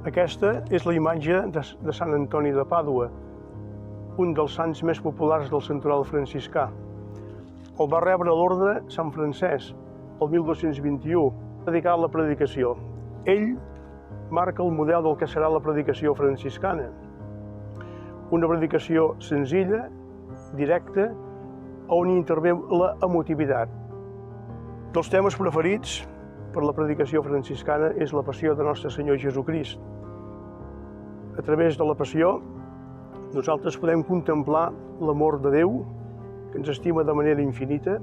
Aquesta és la imatge de Sant Antoni de Pàdua, un dels sants més populars del santoral franciscà. El va rebre l'orde Sant Francesc el 1221, dedicat a la predicació. Ell marca el model del que serà la predicació franciscana. Una predicació senzilla, directa, on intervé la emotivitat. Dels temes preferits per la predicació franciscana és la passió de Nostre Senyor Jesucrist. A través de la passió, nosaltres podem contemplar l'amor de Déu, que ens estima de manera infinita,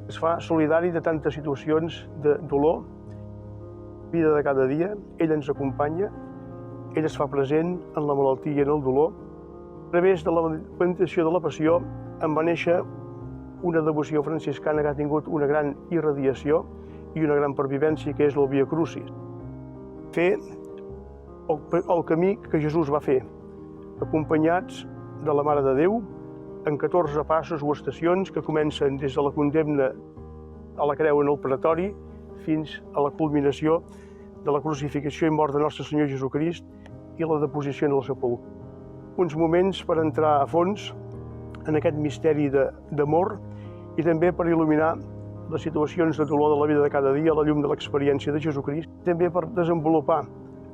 es fa solidari de tantes situacions de dolor, vida de cada dia, ell ens acompanya, ell es fa present en la malaltia i en el dolor. A través de la meditació de la passió en va néixer una devoció franciscana que ha tingut una gran irradiació i una gran pervivència, que és el Via Crucis. Fer el camí que Jesús va fer, acompanyats de la Mare de Déu, en 14 passos o estacions que comencen des de la condemna a la creu en el pretori fins a la culminació de la crucifixió i mort de Nostre Senyor Jesucrist i la deposició en el sepulcre. Uns moments per entrar a fons en aquest misteri d'amor i també per il·luminar les situacions de dolor de la vida de cada dia a la llum de l'experiència de Jesucrist, també per desenvolupar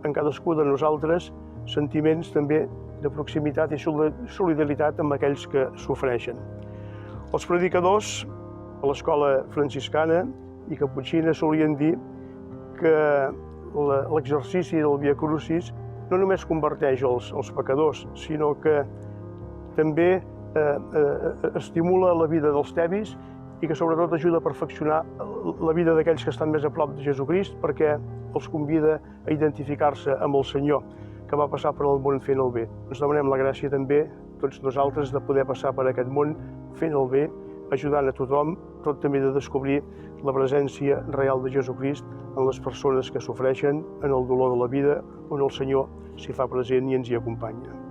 en cadascú de nosaltres sentiments també de proximitat i solidaritat amb aquells que sofreixen. Els predicadors a l'escola franciscana i caputxina solien dir que l'exercici del Via Crucis no només converteix els pecadors, sinó que també estimula la vida dels tebis i que sobretot ajuda a perfeccionar la vida d'aquells que estan més a prop de Jesucrist, perquè els convida a identificar-se amb el Senyor, que va passar per el món fent el bé. Ens demanem la gràcia també, tots nosaltres, de poder passar per aquest món fent el bé, ajudant a tothom, tot també de descobrir la presència real de Jesucrist en les persones que sofreixen, en el dolor de la vida, on el Senyor s'hi fa present i ens hi acompanya.